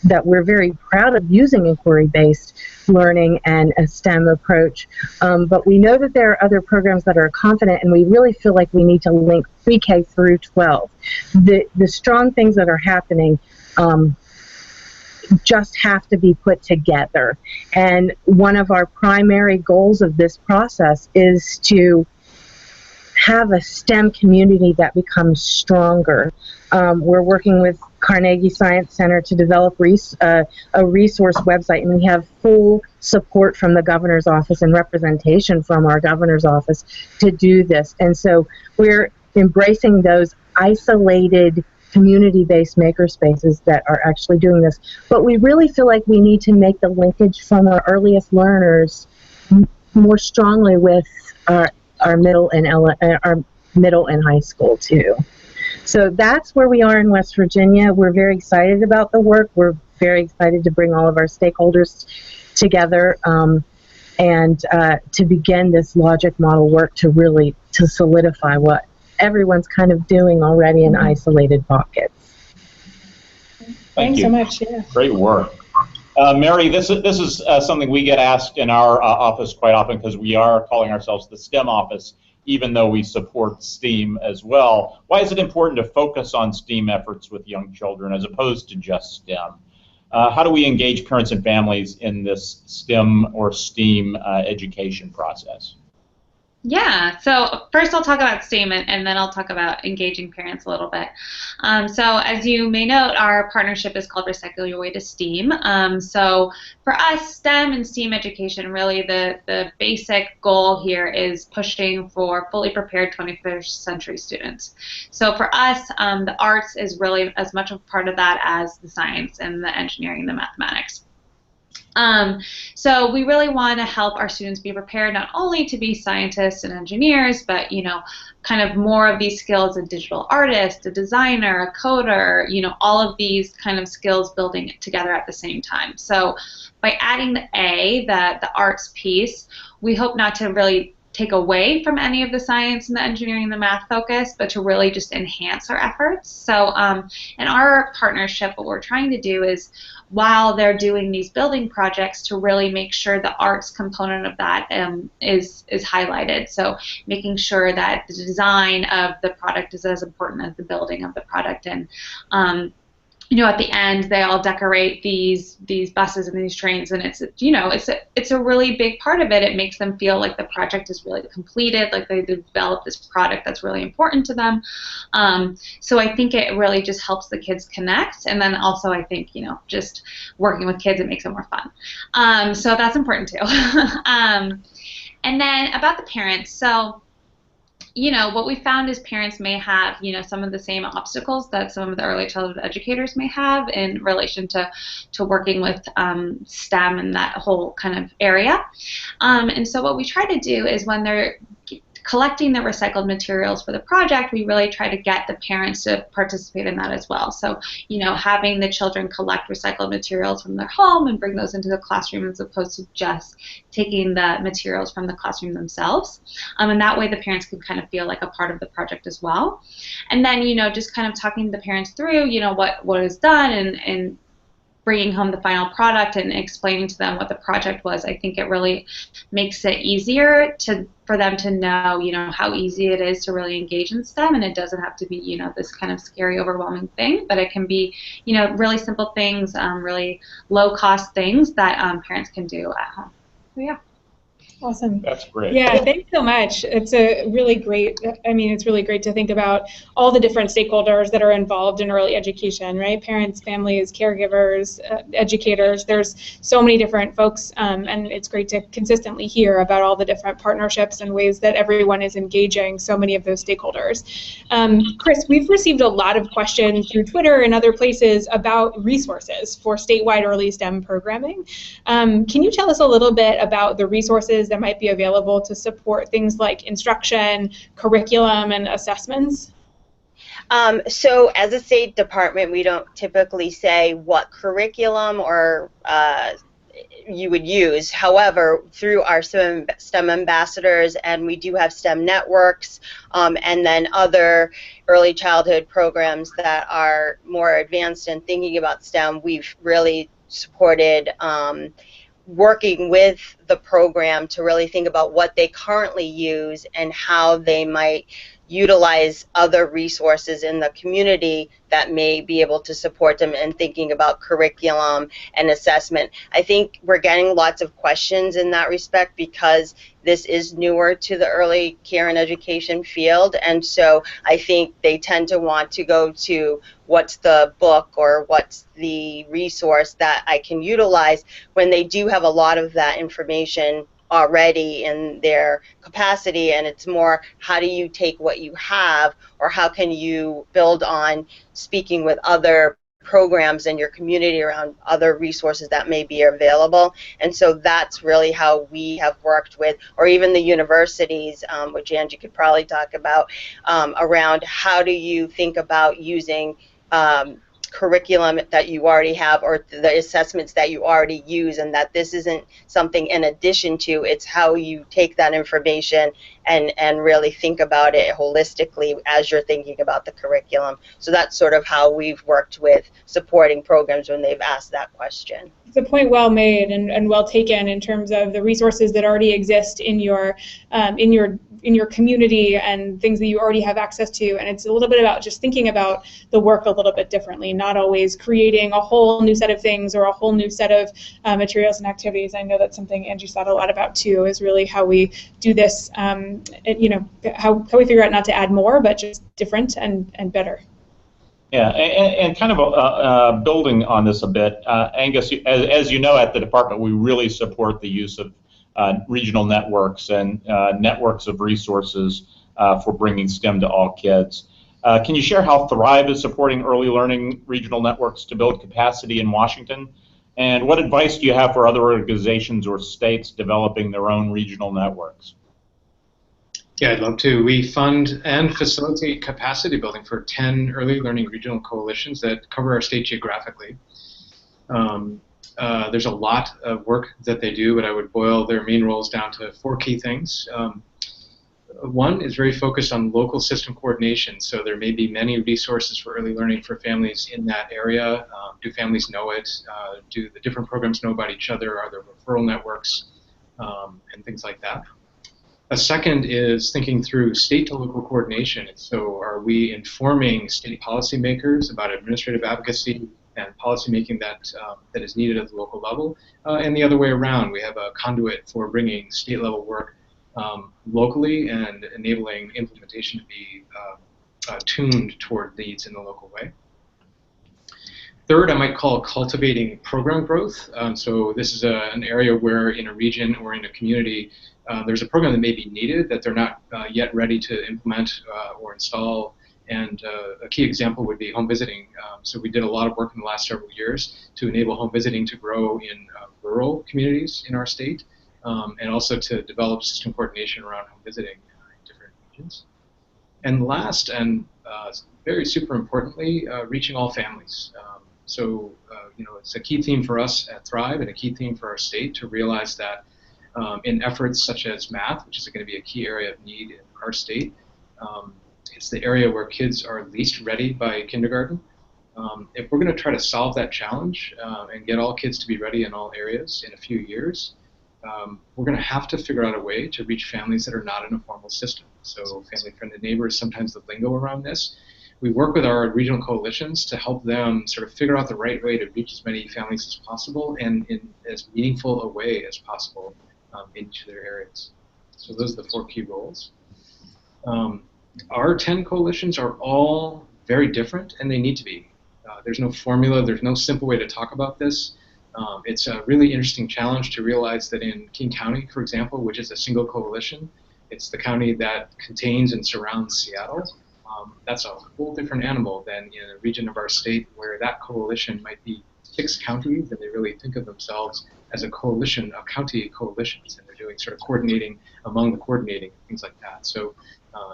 Speaker 9: that we're very proud of using inquiry-based learning and a STEM approach. But we know that there are other programs that are confident, and we really feel like we need to link pre-K through 12. The strong things that are happening just have to be put together. And one of our primary goals of this process is to have a STEM community that becomes stronger. We're working with Carnegie Science Center to develop a resource website, and we have full support from the governor's office and representation from our governor's office to do this. And so we're embracing those isolated community-based makerspaces that are actually doing this. But we really feel like we need to make the linkage from our earliest learners more strongly with our middle and high school too. So that's where we are in West Virginia. We're very excited about the work. We're very excited to bring all of our stakeholders together. and to begin this logic model work to really to solidify what everyone's kind of doing already in isolated pockets.
Speaker 1: Thanks so much. Yeah.
Speaker 2: Great work. Mary, this is something we get asked in our office quite often because we are calling ourselves the STEM office, even though we support STEAM as well. Why is it important to focus on STEAM efforts with young children as opposed to just STEM? How do we engage parents and families in this STEM or STEAM education process?
Speaker 5: Yeah, so first I'll talk about STEAM and then I'll talk about engaging parents a little bit. So as you may note, our partnership is called Recycle Your Way to STEAM. So for us, STEM and STEAM education, really the basic goal here is pushing for fully prepared 21st century students. So for us, the arts is really as much a part of that as the science and the engineering, the mathematics. So we really want to help our students be prepared not only to be scientists and engineers, but, you know, kind of more of these skills, a digital artist, a designer, a coder, you know, all of these kind of skills building together at the same time. So by adding the A, the arts piece, we hope not to really take away from any of the science and the engineering and the math focus, but to really just enhance our efforts. So in our partnership, what we're trying to do is, while they're doing these building projects, to really make sure the arts component of that is highlighted. So making sure that the design of the product is as important as the building of the product. And you know, at the end, they all decorate these buses and these trains, and it's, you know, it's a really big part of it. It makes them feel like the project is really completed, like they developed this product that's really important to them. So I think it really just helps the kids connect, and then also I think, you know, just working with kids, it makes it more fun. So that's important too. And then about the parents, so, you know, what we found is parents may have, you know, some of the same obstacles that some of the early childhood educators may have in relation to working with STEM and that whole kind of area. And so what we try to do is, when they're collecting the recycled materials for the project, we really try to get the parents to participate in that as well. So, you know, having the children collect recycled materials from their home and bring those into the classroom, as opposed to just taking the materials from the classroom themselves. And that way the parents can kind of feel like a part of the project as well. And then, you know, just kind of talking to the parents through, you know, what is done, and bringing home the final product and explaining to them what the project was. I think it really makes it easier for them to know, you know, how easy it is to really engage in STEM, and it doesn't have to be, you know, this kind of scary, overwhelming thing, but it can be, you know, really simple things, really low-cost things that parents can do at home. So yeah.
Speaker 1: Awesome.
Speaker 2: That's great.
Speaker 1: Yeah, thanks so much. It's a really great, I mean, it's really great to think about all the different stakeholders that are involved in early education, right? Parents, families, caregivers, educators. There's so many different folks, and it's great to consistently hear about all the different partnerships and ways that everyone is engaging so many of those stakeholders. Chris, we've received a lot of questions through Twitter and other places about resources for statewide early STEM programming. Can you tell us a little bit about the resources that might be available to support things like instruction, curriculum, and assessments?
Speaker 6: So as a state department, we don't typically say what curriculum or you would use. However, through our STEM ambassadors, and we do have STEM networks, and then other early childhood programs that are more advanced in thinking about STEM, we've really supported working with the program to really think about what they currently use and how they might utilize other resources in the community that may be able to support them in thinking about curriculum and assessment. I think we're getting lots of questions in that respect because this is newer to the early care and education field, and so I think they tend to want to go to what's the book or what's the resource that I can utilize when they do have a lot of that information already in their capacity, and it's more how do you take what you have, or how can you build on speaking with other programs in your community around other resources that may be available. And so that's really how we have worked with, or even the universities, which Angie could probably talk about, around how do you think about using curriculum that you already have or the assessments that you already use, and that this isn't something in addition to, it's how you take that information and really think about it holistically as you're thinking about the curriculum. So that's sort of how we've worked with supporting programs when they've asked that question.
Speaker 1: It's a point well made and well taken in terms of the resources that already exist in your community and things that you already have access to. And it's a little bit about just thinking about the work a little bit differently, not always creating a whole new set of things or a whole new set of materials and activities. I know that's something Angie thought a lot about too, is really how we do this, how we figure out not to add more, but just different and better.
Speaker 2: Yeah, and kind of building on this a bit, Angus, as you know, at the department, we really support the use of regional networks and networks of resources for bringing STEM to all kids. Can you share how Thrive is supporting early learning regional networks to build capacity in Washington? And what advice do you have for other organizations or states developing their own regional networks?
Speaker 4: Yeah, I'd love to. We fund and facilitate capacity building for 10 early learning regional coalitions that cover our state geographically. There's a lot of work that they do, but I would boil their main roles down to 4 key things. One is very focused on local system coordination, so there may be many resources for early learning for families in that area. Do families know it? Do the different programs know about each other? Are there referral networks? And things like that. A second is thinking through state to local coordination. So are we informing state policymakers about administrative advocacy and policymaking that is needed at the local level? And the other way around, we have a conduit for bringing state level work locally and enabling implementation to be tuned toward needs in the local way. Third, I might call cultivating program growth. So this is an area where in a region or in a community, there's a program that may be needed that they're not yet ready to implement or install. And a key example would be home visiting. So we did a lot of work in the last several years to enable home visiting to grow in rural communities in our state, and also to develop system coordination around home visiting in different regions. And last, and very super importantly, reaching all families. It's a key theme for us at Thrive and a key theme for our state to realize that in efforts such as math, which is going to be a key area of need in our state, it's the area where kids are least ready by kindergarten. If we're going to try to solve that challenge and get all kids to be ready in all areas in a few years, we're going to have to figure out a way to reach families that are not in a formal system. So family-friendly neighbors, sometimes the lingo around this. We work with our regional coalitions to help them sort of figure out the right way to reach as many families as possible and in as meaningful a way as possible in each of their areas. So those are the 4 key roles. Our 10 coalitions are all very different, and they need to be. There's no formula, there's no simple way to talk about this. It's a really interesting challenge to realize that in King County, for example, which is a single coalition, it's the county that contains and surrounds Seattle. That's a whole different animal than in a region of our state where that coalition might be 6 counties, and they really think of themselves as a coalition of county coalitions, and they're doing sort of coordinating among the coordinating, things like that. So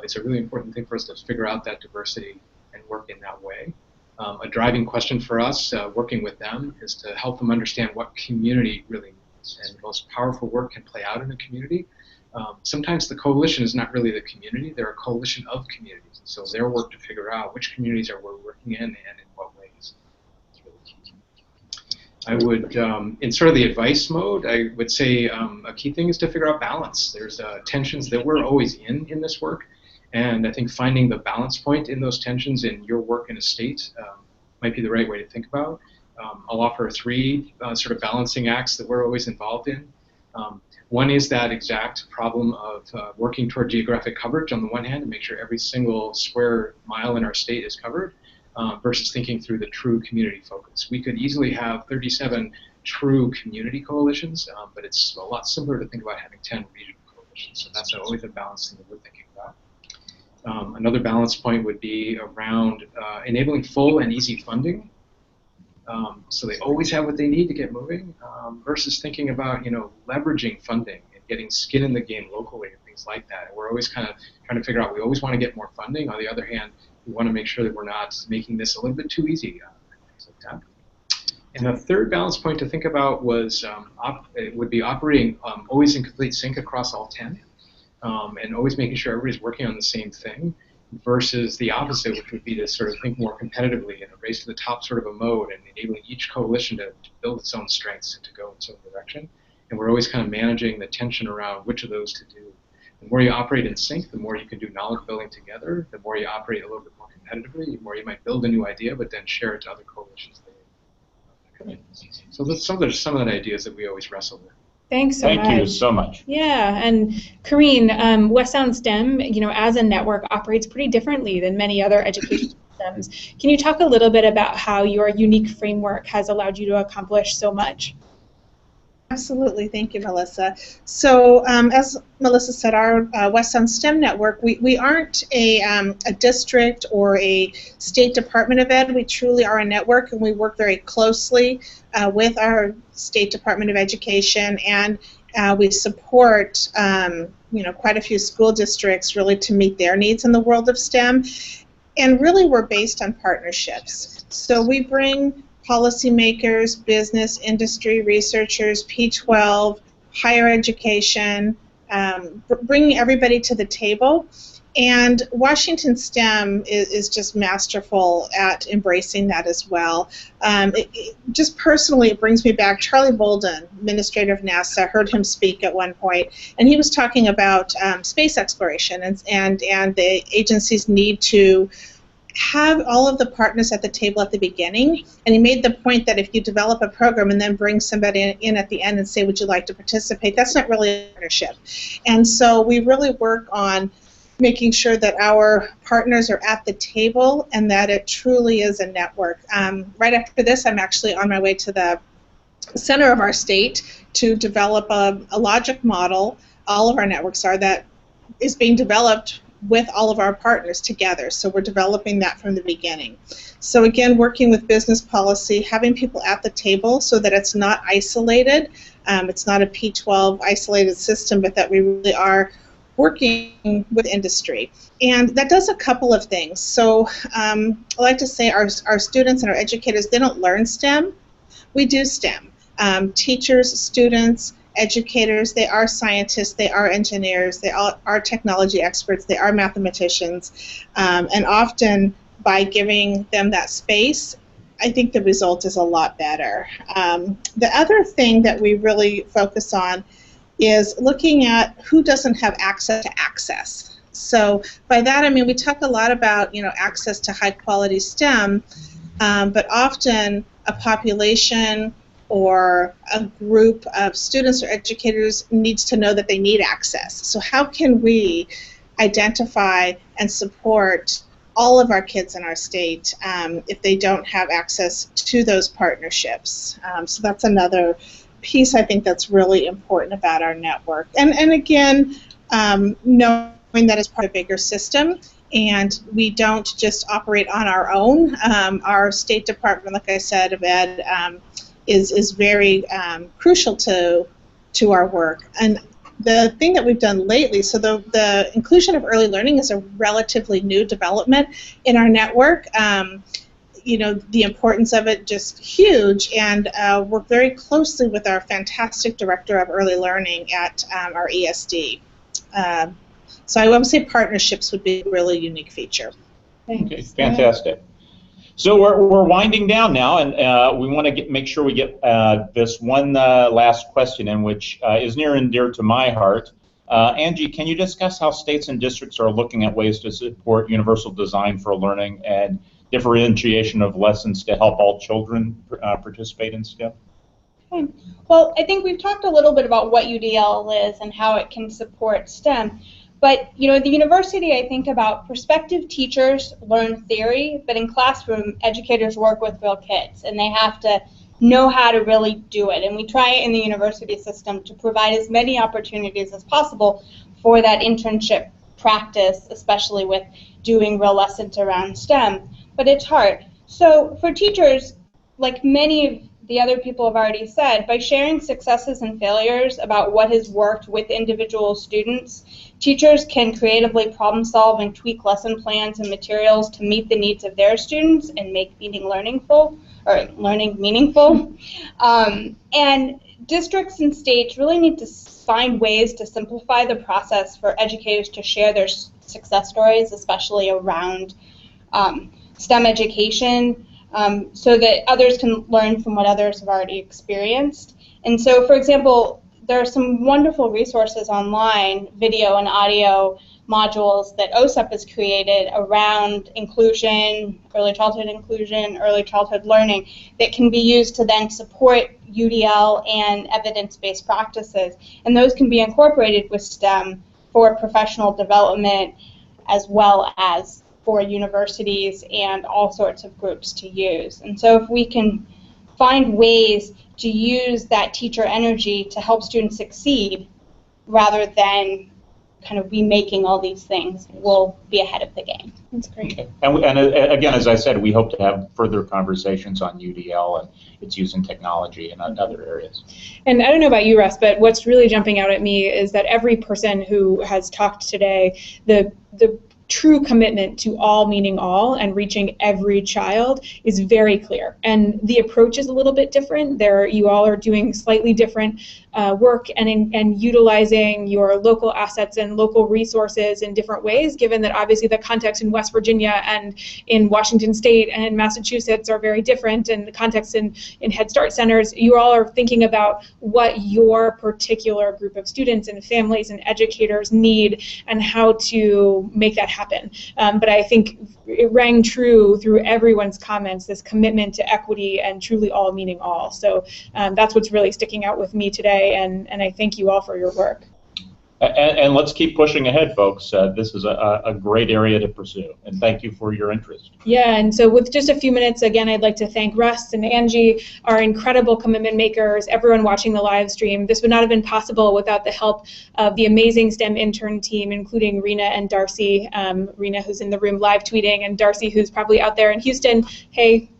Speaker 4: it's a really important thing for us to figure out that diversity and work in that way. A driving question for us working with them is to help them understand what community really means, and the most powerful work can play out in a community. Sometimes the coalition is not really the community, they're a coalition of communities. So their work to figure out which communities are we working in and in what ways is really key. I would, in sort of the advice mode, I would say a key thing is to figure out balance. There's tensions that we're always in this work, and I think finding the balance point in those tensions in your work in a state might be the right way to think about. I'll offer 3 sort of balancing acts that we're always involved in. One is that exact problem of working toward geographic coverage on the one hand to make sure every single square mile in our state is covered versus thinking through the true community focus. We could easily have 37 true community coalitions, but it's a lot simpler to think about having 10 regional coalitions. So that's always a balance thing that we're thinking about. Another balance point would be around enabling full and easy funding. So they always have what they need to get moving, versus thinking about, leveraging funding and getting skin in the game locally and things like that. And we're always kind of trying to figure out, we always want to get more funding. On the other hand, we want to make sure that we're not making this a little bit too easy. that. And the third balance point to think about was it would be operating always in complete sync across all 10, and always making sure everybody's working on the same thing, versus the opposite, which would be to sort of think more competitively in a race to the top sort of a mode, and enabling each coalition to build its own strengths and to go in its own direction. And we're always kind of managing the tension around which of those to do. The more you operate in sync, the more you can do knowledge building together. The more you operate a little bit more competitively, the more you might build a new idea, but then share it to other coalitions. So that's some of the ideas that we always wrestle with.
Speaker 1: Thanks so much.
Speaker 2: Thank you so much.
Speaker 1: Yeah, and Karine, West Sound STEM, as a network, operates pretty differently than many other education systems. Can you talk a little bit about how your unique framework has allowed you to accomplish so much?
Speaker 7: Absolutely. Thank you, Melissa. So as Melissa said, our West Sound STEM network, we aren't a district or a state department of ed. We truly are a network, and we work very closely with our State Department of Education, and we support quite a few school districts really to meet their needs in the world of STEM. And really we're based on partnerships. So we bring policymakers, business, industry, researchers, P12, higher education, bringing everybody to the table. And Washington STEM is just masterful at embracing that as well. Just personally, it brings me back. Charlie Bolden, administrator of NASA, heard him speak at one point, and he was talking about space exploration and the agency's need to have all of the partners at the table at the beginning, and he made the point that if you develop a program and then bring somebody in at the end and say, would you like to participate, that's not really a partnership. And so we really work on making sure that our partners are at the table and that it truly is a network. Right after this, I'm actually on my way to the center of our state to develop a logic model. All of our networks are that is being developed with all of our partners together. So we're developing that from the beginning. So again, working with business policy, having people at the table so that it's not isolated. It's not a P12 isolated system, but that we really are working with industry. And that does a couple of things. So I like to say our students and our educators, they don't learn STEM. We do STEM. Teachers, students, educators, they are scientists, they are engineers, they are technology experts, they are mathematicians, and often by giving them that space, I think the result is a lot better. The other thing that we really focus on is looking at who doesn't have access to access. So by that I mean we talk a lot about access to high quality STEM, but often a population or a group of students or educators needs to know that they need access. So how can we identify and support all of our kids in our state if they don't have access to those partnerships? So that's another piece I think that's really important about our network. And again, knowing that it's part of a bigger system, and we don't just operate on our own. Our State Department, like I said, of Ed, is very crucial to our work. And the thing that we've done lately, so the inclusion of early learning is a relatively new development in our network. The importance of it just huge, and work very closely with our fantastic director of early learning at our ESD. So I would say partnerships would be a really unique feature.
Speaker 1: Thanks.
Speaker 2: Okay, fantastic. So we're winding down now, and we want to make sure we get this one last question in, which is near and dear to my heart. Angie, can you discuss how states and districts are looking at ways to support universal design for learning and differentiation of lessons to help all children participate in STEM?
Speaker 8: Okay. Well, I think we've talked a little bit about what UDL is and how it can support STEM. But, the university, I think about prospective teachers learn theory, but in classroom, educators work with real kids, and they have to know how to really do it. And we try in the university system to provide as many opportunities as possible for that internship practice, especially with doing real lessons around STEM. But it's hard. So for teachers, like many of the other people have already said, by sharing successes and failures about what has worked with individual students, teachers can creatively problem solve and tweak lesson plans and materials to meet the needs of their students and make learning meaningful. And districts and states really need to find ways to simplify the process for educators to share their success stories, especially around STEM education, so that others can learn from what others have already experienced. And so, for example, there are some wonderful resources online, video and audio modules that OSEP has created around inclusion, early childhood learning, that can be used to then support UDL and evidence-based practices. And those can be incorporated with STEM for professional development as well as for universities and all sorts of groups to use. And so if we can find ways to use that teacher energy to help students succeed rather than kind of remaking all these things, we'll be ahead of the game.
Speaker 1: That's great.
Speaker 2: Okay. And again, as I said, we hope to have further conversations on UDL and its use in technology and other areas.
Speaker 1: And I don't know about you, Russ, but what's really jumping out at me is that every person who has talked today, the true commitment to all meaning all and reaching every child is very clear. And the approach is a little bit different. You all are doing slightly different work and utilizing your local assets and local resources in different ways, given that obviously the context in West Virginia and in Washington State and in Massachusetts are very different, and the context in Head Start centers. You all are thinking about what your particular group of students and families and educators need and how to make that happen. But I think it rang true through everyone's comments, this commitment to equity and truly all meaning all. So that's what's really sticking out with me today, and I thank you all for your work.
Speaker 2: And let's keep pushing ahead, folks. This is a great area to pursue, and thank you for your interest.
Speaker 1: Yeah, and so with just a few minutes, again, I'd like to thank Russ and Angie, our incredible commitment makers, everyone watching the live stream. This would not have been possible without the help of the amazing STEM intern team, including Rena and Darcy. Rena, who's in the room live tweeting, and Darcy, who's probably out there in Houston. Hey,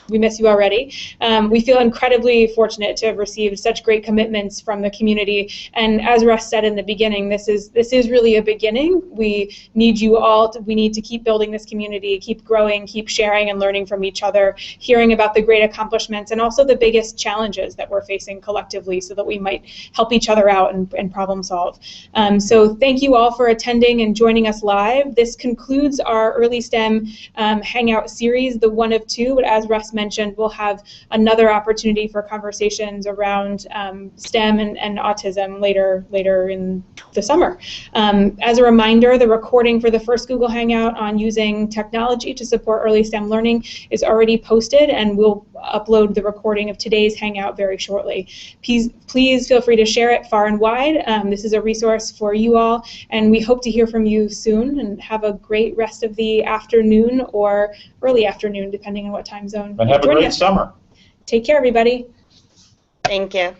Speaker 1: we miss you already. We feel incredibly fortunate to have received such great commitments from the community. And as Russ said in the beginning, this is really a beginning. We need you all. We need to keep building this community, keep growing, keep sharing and learning from each other, hearing about the great accomplishments and also the biggest challenges that we're facing collectively, so that we might help each other out and problem solve. So thank you all for attending and joining us live. This concludes our Early STEM Hangout series, the one of two. But as Russ mentioned, we'll have another opportunity for conversations around STEM and autism later in the summer. As a reminder, the recording for the first Google Hangout on using technology to support early STEM learning is already posted, and we'll upload the recording of today's Hangout very shortly. Please feel free to share it far and wide. This is a resource for you all, and we hope to hear from you soon, and have a great rest of the afternoon or early afternoon, depending on what time zone.
Speaker 2: And have a great summer.
Speaker 1: Take care, everybody.
Speaker 6: Thank you.